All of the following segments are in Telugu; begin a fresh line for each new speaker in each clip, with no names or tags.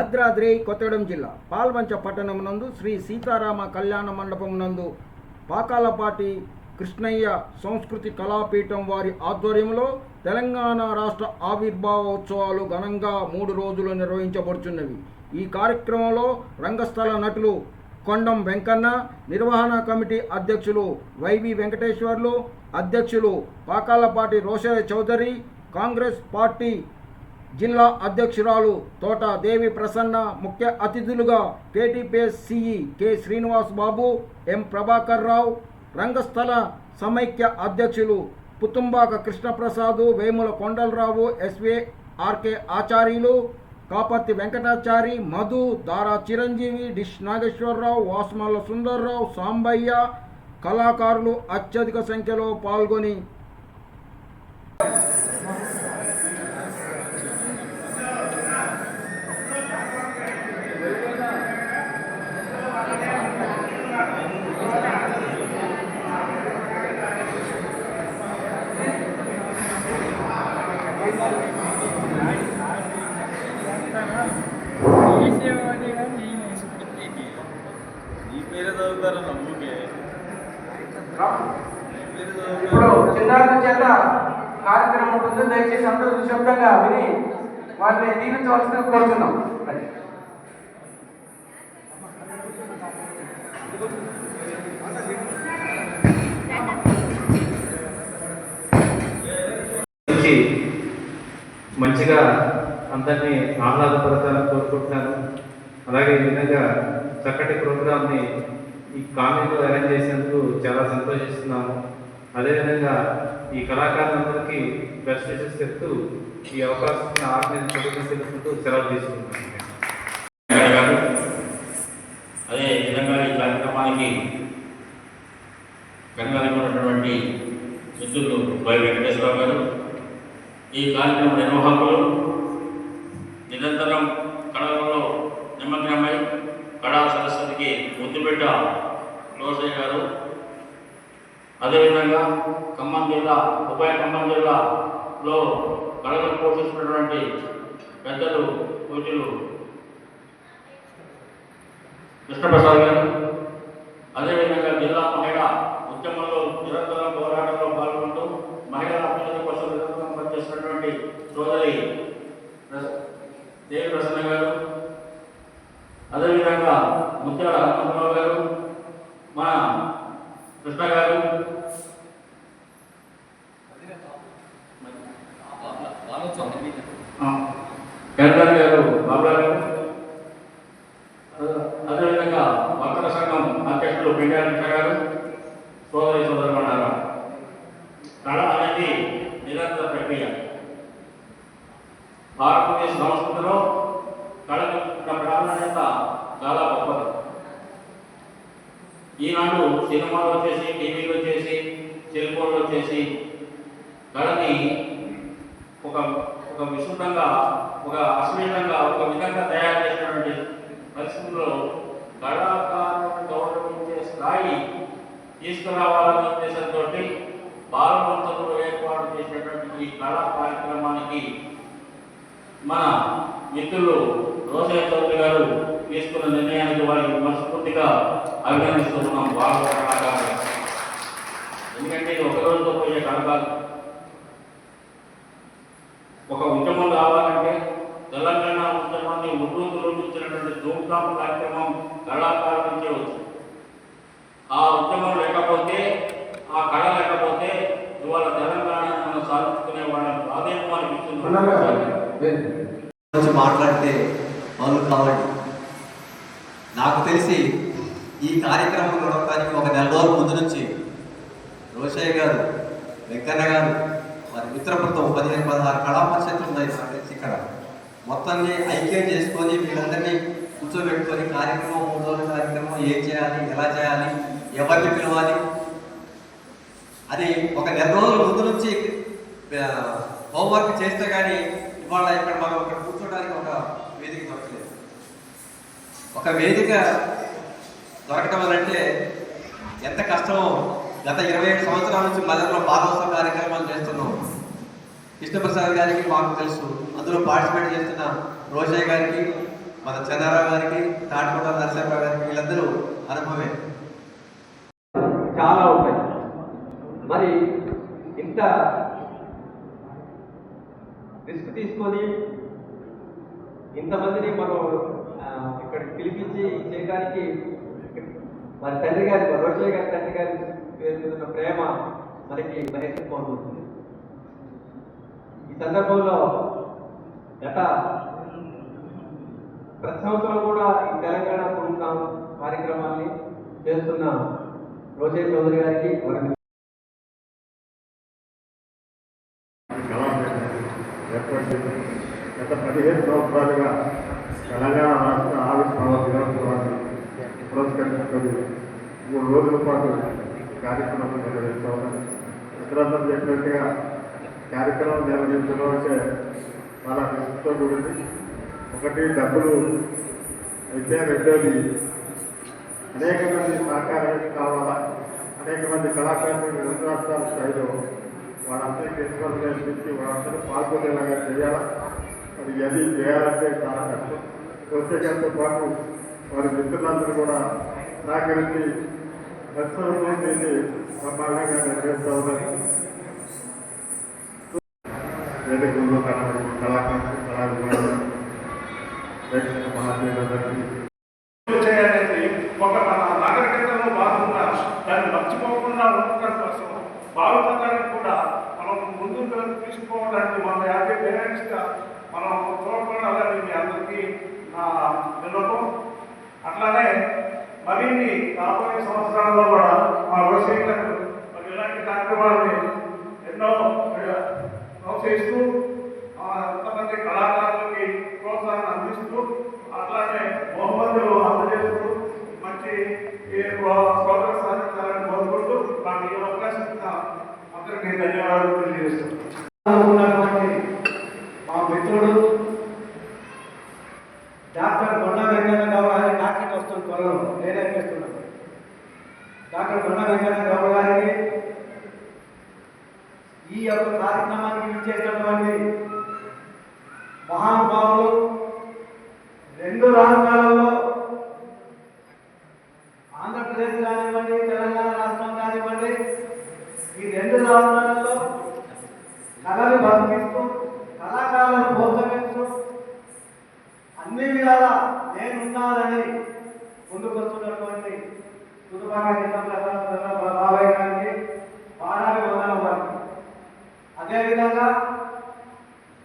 భద్రాద్రి కొత్తగూడెం జిల్లా పాల్వంచ పట్టణం నందు శ్రీ సీతారామ కళ్యాణ మండపం నందు పాకాలపాటి కృష్ణయ్య సంస్కృతి కళాపీఠం వారి ఆధ్వర్యంలో తెలంగాణ రాష్ట్ర ఆవిర్భావోత్సవాలు ఘనంగా 3 రోజులు నిర్వహించబడుచున్నవి. ఈ కార్యక్రమంలో రంగస్థల నటులు కొండం వెంకన్న, నిర్వహణ కమిటీ అధ్యక్షులు వైవి వెంకటేశ్వర్లు, అధ్యక్షులు పాకాలపాటి రోషయ్య చౌదరి, కాంగ్రెస్ పార్టీ జిల్లా అధ్యక్షురాలు తోట దేవి ప్రసన్న, ముఖ్య అతిథులుగా కేటీపీఎస్ సిఈ కె శ్రీనివాస్ బాబు, ఎం ప్రభాకర్ రావు, రంగస్థల సమైక్య అధ్యక్షులు పుతుంబాక కృష్ణప్రసాద్, వేముల కొండలరావు, ఎస్వే ఆర్కే ఆచార్యులు, కాపర్తి వెంకటాచారి, మధు, దారా చిరంజీవి, డిష్ నాగేశ్వరరావు, వాసుమల్ల సుందర్రావు, సాంబయ్య కళాకారులు అత్యధిక సంఖ్యలో పాల్గొని
ఇప్పుడు చిన్నారుల చేత కార్యక్రమం ఉంటుంది. దయచేసి అందరూ నిశ్శబ్దంగా విని వారిని దీవించవలసిన కోరుతున్నాం.
మంచిగా అందరినీ ఆహ్లాదపరచాలని కోరుకుంటున్నాను. అలాగే ఈ విధంగా చక్కటి ప్రోగ్రామ్ని ఈ కాలనీలో అరేంజ్ చేసినందుకు చాలా సంతోషిస్తున్నాము. అదేవిధంగా ఈ కళాకారులందరికీ బెస్ట్ విషెస్ చెప్తూ ఈ అవకాశం ఆర్గనైజ్ తెలుసుకుంటూ సెలవు తీసుకుంటున్నాను.
అదే విధంగా ఈ కార్యక్రమానికి కనుగొన్నటువంటి మిత్రులు వై వెంకటేశ్వరరావు గారు, ఈ కార్యక్రమ నిర్వాహకులు, నిరంతరం కళలలో నిమగ్నమై కళా సరస్వతికి ముద్దుబిడ్డ రోషయ్య గారు, అదేవిధంగా ఖమ్మం జిల్లా ఉభయ ఖమ్మం జిల్లాలో కళలను పోషిస్తున్నటువంటి పెద్దలు పూజలు కృష్ణప్రసాద్ గారు, అదేవిధంగా జిల్లా మహిళా ఉద్యమంలో నిరంతరం పోరాటంలో పాల్గొంటూ మహిళల అభ్యున్నతి కోసం నిరంతరం పనిచేస్తున్నటువంటి సోదరి దేవి ప్రసన్న గారు, అదేవిధంగా ముత్యాల హనుమంతరావు గారు, మన కృష్ణ గారు, కేరళ గారు, బాబులా గారు, అదేవిధంగా వర్తక సంఘం అధ్యక్షులు పిండాల గారు, సోదరి సోదరులారా, కళ అనేది నిరంతర ప్రక్రియ. భారతదేశ సంస్కృతిలో కళకు ప్రాధాన్యత చాలా గొప్పది. ఈనాడు సినిమాలో వచ్చేసి, టీవీలో వచ్చేసి, సెల్ ఫోన్లో వచ్చేసి కళని ఒక విశుద్ధంగా, ఒక అశ్లీలంగా, ఒక విధంగా తయారు చేసినటువంటి పరిస్థితుల్లో కళాకారులను గౌరవించే స్థాయి తీసుకురావాలనే ఉద్దేశంతో బాలవంతులు ఏర్పాటు చేసినటువంటి ఈ కళా కార్యక్రమానికి మన మిత్రులు రోషయ్య చౌదరి గారు తీసుకున్న నిర్ణయానికి వారికి మనస్ఫూర్తిగా అభినందిస్తున్నాం. బాగా కళాకారులు, ఎందుకంటే ఇది ఒక రోజుతో పోయే కళ కాదు. ఒక ఉద్యమం రావాలంటే తెలంగాణ ఉద్యమాన్ని ఉర్రూతులోంచినటువంటి ధూమ్ధామ్ కార్యక్రమం కళాకారుల నుంచే వచ్చింది. ఆ ఉద్యమం లేకపోతే, ఆ కళ లేకపోతే ఇవాళ తెలంగాణను మనం సాధించుకునే వాళ్ళని అదేమో అనిపిస్తుంది.
మాట్లాడితే వాళ్ళు కాబట్టి నాకు తెలిసి ఈ కార్యక్రమం నడవడానికి ఒక 4 రోజుల ముందు నుంచి రోషయ్య గారు, వెంకన్న గారు, వారి మిత్రబృందం 15-16 కళా పరిషత్తులు ఉన్నాయి. నాకు తెలిసి ఇక్కడ మొత్తాన్ని ఐక్యం చేసుకొని వీళ్ళందరినీ కూర్చోబెట్టుకొని కార్యక్రమం 3 రోజుల కార్యక్రమం ఏం చేయాలి, ఎలా చేయాలి, ఎవరిని పిలవాలి, అది ఒక 4 రోజుల ముందు నుంచి హోంవర్క్ చేస్తే కానీ ఇవాళ ఇక్కడ మనం ఇక్కడ కూర్చోడానికి ఒక వేదిక దొరకలేదు. ఒక వేదిక దొరకటం అంటే ఎంత కష్టమో గత 27 సంవత్సరాల నుంచి మధ్యలో బాలోత్సవ కార్యక్రమాలు చేస్తున్నాం. కృష్ణప్రసాద్ గారికి మాకు తెలుసు, అందులో పార్టిసిపేట్ చేస్తున్న రోషయ్య గారికి, మన చంద్రరావు గారికి, తాటికోట నరసింహరావు గారికి, వీళ్ళందరూ అనుభవే.
చాలా ఉంటాయి. మరి ఇంత రిస్క్ తీసుకొని ఇంతమందిని మనం ఇక్కడికి పిలిపించి చేయడానికి మరి తండ్రి గారి, రోషయ్య గారి తండ్రి గారి పేరు మీద ఉన్న ప్రేమ మనకి మహేశ్వరమవుతుంది. ఈ సందర్భంలో గత ప్రతి సంవత్సరం కూడా ఈ తెలంగాణ ప్రోగ్రాం కార్యక్రమాన్ని చేస్తున్న రోషయ్య చౌదరి గారికి
గత 15 సంవత్సరాలుగా తెలంగాణ రాష్ట్ర ఆవిర్భావ దినోత్సవాన్ని పురస్కరించుకొని 3 రోజుల పాటు కార్యక్రమం నిర్వహిస్తూ ఉన్నాం. ఇతరులందరూ చెప్పినట్టుగా కార్యక్రమం నిర్వహించడం అంటే చాలా రిస్క్తో కూడింది. ఒకటి డబ్బులు అయితే, రెండోది అనేక మంది సహకారం కావాలా, అనేక మంది కళాకారులు 2 రాష్ట్రాల స్థాయిలో వాళ్ళందరికీ ఇన్ఫర్మేషన్ ఇచ్చి వాళ్ళందరూ పాల్గొనేలాగా చేయాలా. అది అది చేయాలంటే చాలా కష్టం. రోషయ్యతో పాటు వారి మిత్రులందరూ కూడా సహకరించి దర్శనం చేసి బ్రహ్మాండంగా నిర్వహిస్తూ ఉన్నారు. వేదికల్లో కళాకారులు, కళాభిమానులు, ప్రేక్షక మహాశయులందరికీ
చేయాలనేది ఒక మన నాగరికతలో భాగంగా దాన్ని మర్చిపోకుండా ఉండటం కోసం బాగుపడడానికి కూడా మనం ముందుకు తీసుకోవడానికి మన యాభై పేరెంట్స్గా మనం తోడ్పడాలని మీ అందరికీ నా విన్నపం. అట్లానే మరిన్ని రాబోయే సంవత్సరాల్లో కూడా మా రోషయ్యలకు మరి ఇలాంటి కార్యక్రమాలని ఎన్నో ప్రోత్సహిస్తూ ఎంతమంది కళాకారులకి ప్రోత్సాహాన్ని అందిస్తూ అట్లానే బహుమతులు అందజేస్తూ మంచి ప్రోగ్రెస్ సాధించాలని కోరుకుంటూ మాకు ఈ అవకాశం అందరికీ ధన్యవాదాలు తెలియజేస్తున్నాను.
మా మిత్రుడు డాక్టర్ కొండ వెంకన్న గౌడ గారి డాక్టరేట్ వస్తుంది త్వరలో, నేనే చేస్తున్నాను. డాక్టర్ కొండ వెంకన్న గౌడ గారికి ఈ యొక్క కార్యక్రమానికి ఇచ్చేటటువంటి మహానుభావులు 2 రాష్ట్రాలలో, ఆంధ్రప్రదేశ్ కానివ్వండి, తెలంగాణ రాష్ట్రం కానివ్వండి, ఈ 2 రాష్ట్రాలలో కళలు బతికిస్తూ, కళాకారులను ప్రోత్సహిస్తూ, అన్ని విధాల నేనున్నానని ముందుకొస్తున్నటువంటి తుదుపాక బాబాయ్ గారికి వారానికి వందనం వారికి. అదేవిధంగా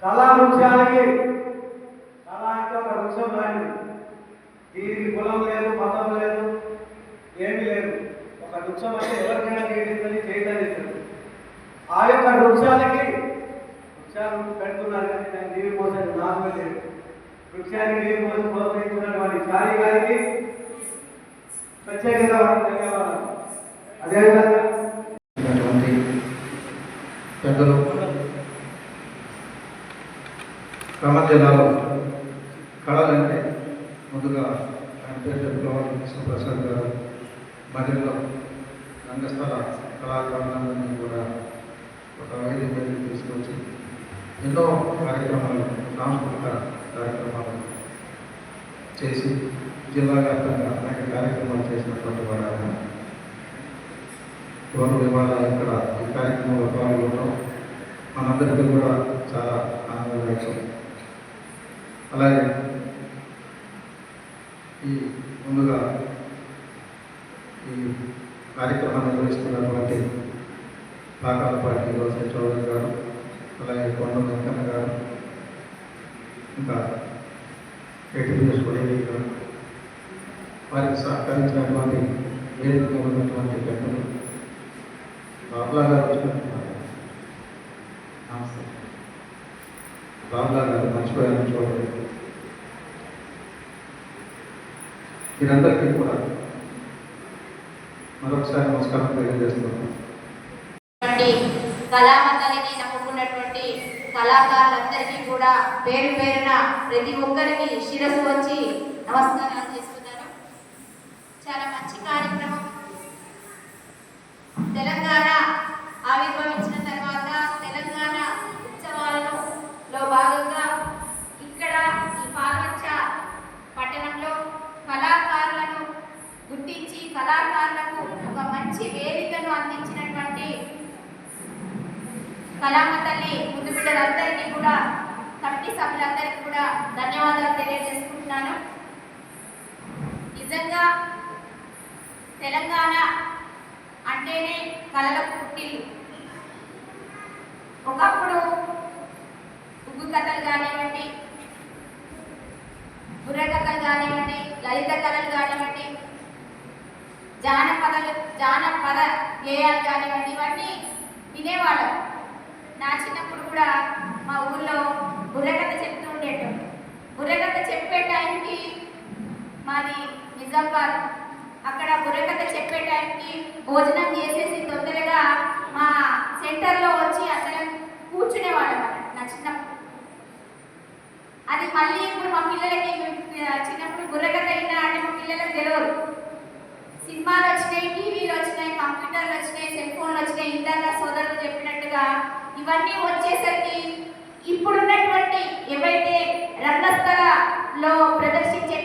కళా వృక్షానికి, కళ అంటే ఒక వృక్షం లాంటిది. దీనికి కులం లేదు, మతం లేదు, ఏమీ లేదు. ఒక వృక్షం అంటే ఎవరికైనా జీవించని చేయగలుగుతుంది. ఆ యొక్క వృక్షాలు పెడుతున్నారు కానీ దాన్ని నీరు పోసేది నాలుగు లేదు. వృక్షానికి నీరు పోసి ప్రోత్సహిస్తున్నటువంటి చారి గారికి ప్రత్యేకంగా ధన్యవాదాలు. అదేవిధంగా
పెద్దలు ఖమ్మం జిల్లాలో కళలంటే ముందుగా ఆయన పేరు చెప్పుకోవాలి కృష్ణప్రసాద్ గారు మధ్యలో రంగస్థల కళాకారులందరినీ కూడా ఒక వేదిక మీదకి తీసుకొచ్చి ఎన్నో కార్యక్రమాలు, సాంస్కృతిక కార్యక్రమాలు చేసి జిల్లా వ్యాప్తంగా అనేక కార్యక్రమాలు చేసినటువంటి వారు ఆయన. ఇవాళ ఇక్కడ ఈ కార్యక్రమంలో పాల్గొనడం మనందరికీ కూడా చాలా ఆనందదాయకం. అలాగే ఈ ముందుగా ఈ కార్యక్రమాన్ని నిర్వహిస్తున్నటువంటి పాకాల పార్టీ రోషయ్య చౌదరి గారు, అలాగే కొండ వెంకన్న గారు, ఇంకా ఏటీపీఎస్ కొడేవి గారు, వారికి సహకరించినటువంటి వేదిక ఉన్నటువంటి పెద్దలు బాబులా గారు వచ్చినట్టున్నారు. నమస్తే బాబులా గారు, మర్చిపోయాను చూడండి. మీరందరికీ కూడా మరొకసారి నమస్కారం తెలియజేస్తున్నాను.
కళామందరిని నమ్ముకున్నటువంటి కళాకారులందరికీ కూడా పేరు పేరున ప్రతి ఒక్కరికి శిరస్సు వచ్చి నమస్కారాలు చేస్తున్నాను. చాలా మంచి కార్యక్రమం. తెలంగాణ ఆవిర్భవించిన తర్వాత తెలంగాణ ఉత్సవాలలో భాగంగా ఇక్కడ ఈ పాల్వంచ కళామ తల్లి ముందు బిడ్డలందరికీ కూడా కమిటీ సభ్యులందరికీ కూడా ధన్యవాదాలు తెలియజేసుకుంటున్నాను. నిజంగా తెలంగాణ అంటేనే కళలకు పుట్టిల్లు. ఒకప్పుడు ఉగ్గు కథలు కానివ్వండి, బుర్ర కథలు కానివ్వండి, లలిత కళలు కానివ్వండి, జానపద గేయాలు కానివ్వండి, ఇవన్నీ వినేవాళ్ళం. నా చిన్నప్పుడు కూడా మా ఊర్లో బుర్రకథ చెప్తూ ఉండేటం. బుర్రకథ చెప్పే టైంకి మాది నిజామాబాద్, అక్కడ బుర్రకథ చెప్పే టైంకి భోజనం చేసేసి తొందరగా మా సెంటర్లో వచ్చి అందరం కూర్చునేవాళ్ళం నా చిన్నప్పుడు. అది మళ్ళీ ఇప్పుడు మా పిల్లలకి చిన్నప్పుడు బుర్రకథ అయినా అంటే మా పిల్లలకు తెలియదు. సినిమాలు వచ్చినాయి, టీవీలు వచ్చినాయి, కంప్యూటర్లు వచ్చినాయి, సెల్ ఫోన్లు వచ్చినాయి. ఇందాక సోదరులు చెప్పినట్టుగా ఇవన్నీ వచ్చేసరికి ఇప్పుడున్నటువంటి ఏవైతే రంగస్థలలో ప్రదర్శించే